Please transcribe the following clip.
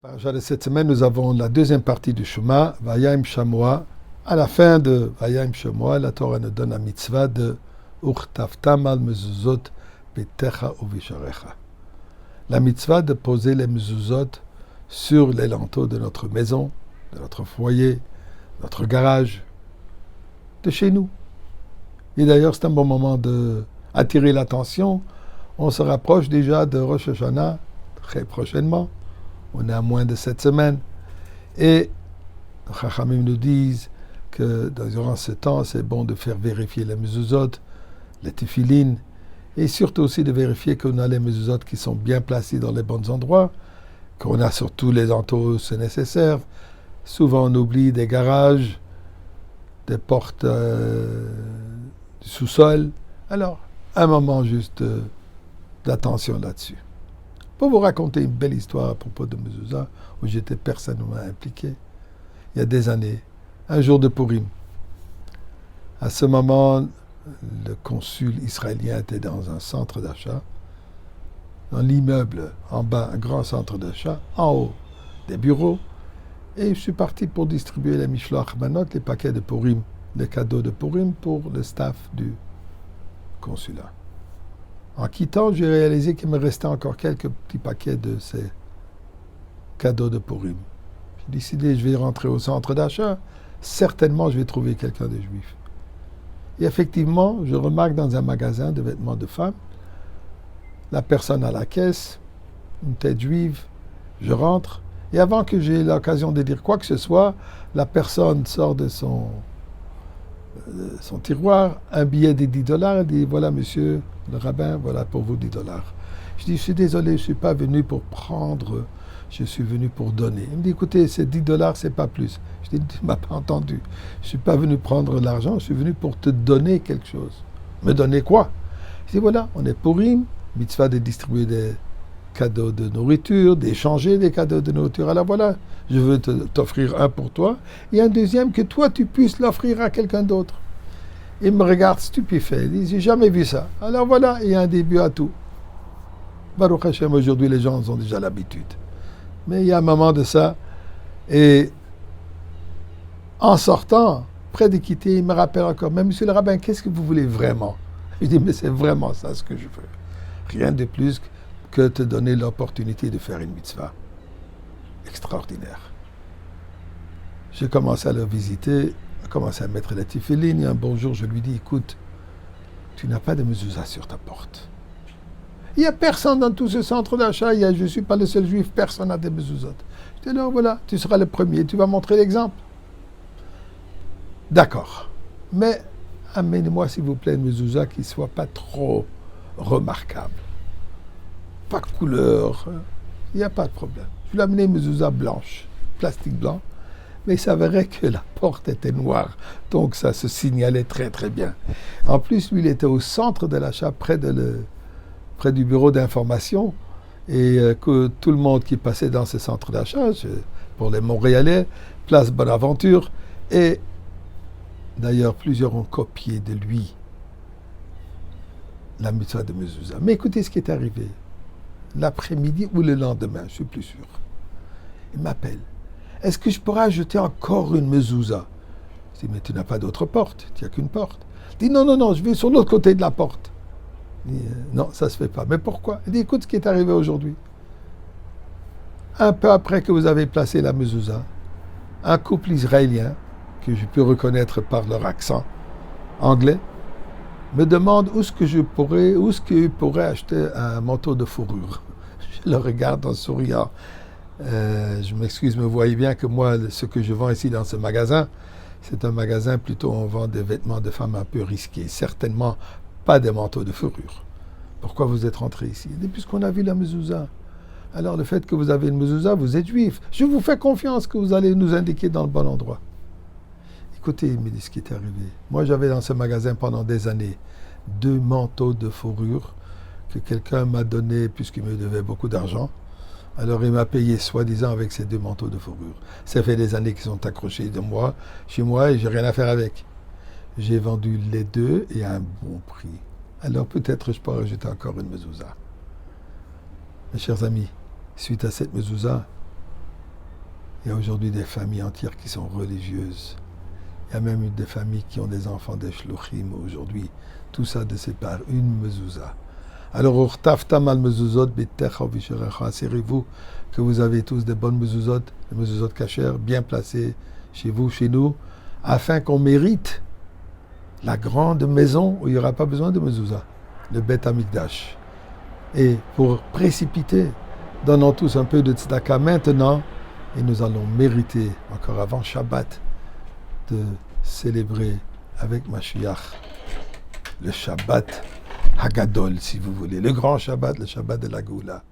Parasha de cette semaine, nous avons la deuxième partie du Shema, Vayayim Shamoa. À la fin de Vayayim Shamoa, la Torah nous donne la mitzvah de Urtaftam al mezuzot betecha uvisharecha. La mitzvah de poser les mezuzot sur les linteaux de notre maison, de notre foyer, notre garage, de chez nous. Et d'ailleurs, c'est un bon moment d'attirer l'attention. On se rapproche déjà de Rosh Hashanah, très prochainement. On est à moins de 7 semaines. Et les Chachamim nous disent que durant ce temps, c'est bon de faire vérifier les mezuzot, les tefilines, et surtout aussi de vérifier qu'on a les mezuzot qui sont bien placés dans les bons endroits, qu'on a surtout les linteaux, c'est nécessaire. Souvent, on oublie des garages, des portes du sous-sol. Alors, un moment juste d'attention là-dessus. Pour vous raconter une belle histoire à propos de mezuzah, où j'étais personnellement impliqué, il y a des années, un jour de Purim. À ce moment, le consul israélien était dans un centre d'achat, dans l'immeuble, en bas, un grand centre d'achat, en haut, des bureaux, et je suis parti pour distribuer les mishloach manot, les paquets de Purim, les cadeaux de Purim pour le staff du consulat. En quittant, j'ai réalisé qu'il me restait encore quelques petits paquets de ces cadeaux de Purim. J'ai décidé, je vais rentrer au centre d'achat. Certainement, je vais trouver quelqu'un de juif. Et effectivement, je remarque dans un magasin de vêtements de femmes, la personne à la caisse, une tête juive, je rentre. Et avant que j'aie l'occasion de dire quoi que ce soit, la personne sort de son tiroir, un billet de $10, et dit, voilà monsieur le rabbin, voilà pour vous $10. Je dis, je suis désolé, je ne suis pas venu pour prendre, je suis venu pour donner. Il me dit, écoutez, c'est $10, c'est pas plus. Je dis, tu ne m'as pas entendu. Je ne suis pas venu prendre l'argent, je suis venu pour te donner quelque chose. Me donner quoi? Je dis, voilà, on est Purim, mitzvah de distribuer des cadeaux de nourriture, d'échanger des cadeaux de nourriture. Alors voilà, je veux t'offrir un pour toi et un deuxième que toi tu puisses l'offrir à quelqu'un d'autre. Il me regarde stupéfait, il dit, j'ai jamais vu ça. Alors voilà, il y a un début à tout. Baruch Hashem, aujourd'hui les gens ont déjà l'habitude. Mais il y a un moment de ça, et en sortant, près de quitter, il me rappelle encore, mais monsieur le rabbin, qu'est-ce que vous voulez vraiment? Je dis, mais c'est vraiment ça ce que je veux. Rien de plus que te donner l'opportunité de faire une mitzvah. Extraordinaire. J'ai commencé à le visiter, j'ai commencé à mettre la tefilin, et un bon jour, je lui dis, écoute, tu n'as pas de mezuzah sur ta porte. Il n'y a personne dans tout ce centre d'achat, je ne suis pas le seul juif, personne n'a de mezuzot. Je dis, alors voilà, tu seras le premier, tu vas montrer l'exemple. D'accord. Mais amenez-moi, s'il vous plaît, une mezuzah qui ne soit pas trop remarquable. Pas de couleur, il n'y a pas de problème. Je lui ai amené une mezuzah blanche, plastique blanc, mais il s'avérait que la porte était noire, donc ça se signalait très très bien. En plus, lui, il était au centre de l'achat, près du bureau d'information, et que tout le monde qui passait dans ce centre d'achat, pour les Montréalais, place Bonaventure, et d'ailleurs, plusieurs ont copié de lui la mitzvah de mezuzah. Mais écoutez ce qui est arrivé. L'après-midi ou le lendemain, je ne suis plus sûr. Il m'appelle. Est-ce que je pourrais ajouter encore une mezuzah? Je dis, mais tu n'as pas d'autre porte, tu n'as qu'une porte. Il dit, non, je vais sur l'autre côté de la porte. Je dis, non, ça ne se fait pas. Mais pourquoi? Il dit, écoute ce qui est arrivé aujourd'hui. Un peu après que vous avez placé la mezuzah, un couple israélien, que je peux reconnaître par leur accent anglais, me demande où est-ce qu'il pourrait acheter un manteau de fourrure. Je le regarde en souriant. Je m'excuse, mais vous voyez bien que moi, ce que je vends ici dans ce magasin, c'est un magasin plutôt où on vend des vêtements de femmes un peu risqués. Certainement pas des manteaux de fourrure. Pourquoi vous êtes rentré ici? Et puisqu'on a vu la mezuzah. Alors le fait que vous avez une mezuzah, vous êtes juif. Je vous fais confiance que vous allez nous indiquer dans le bon endroit. Écoutez, il me dit ce qui est arrivé. Moi, j'avais dans ce magasin pendant des années 2 manteaux de fourrure que quelqu'un m'a donné puisqu'il me devait beaucoup d'argent. Alors, il m'a payé soi-disant avec ces 2 manteaux de fourrure. Ça fait des années qu'ils sont accrochés chez moi, et j'ai rien à faire avec. J'ai vendu les 2 et à un bon prix. Alors, peut-être je pourrais rajouter encore une mezuzah. Mes chers amis, suite à cette mezuzah, Il y a aujourd'hui des familles entières qui sont religieuses. Il y a même des familles qui ont des enfants des shluchim aujourd'hui. Tout ça de par une mezouza. Alors, urtaftam al mezuzot bitecha visherecha. Assurez-vous que vous avez tous des bonnes mezuzot, des mezuzot cachères, bien placées chez vous, chez nous, afin qu'on mérite la grande maison où il n'y aura pas besoin de mezouza, le Bet Amikdash. Et pour précipiter, donnons tous un peu de tzedaka maintenant, et nous allons mériter, encore avant Shabbat, de célébrer avec Mashiach le Shabbat Hagadol, si vous voulez, le grand Shabbat, le Shabbat de la Goula.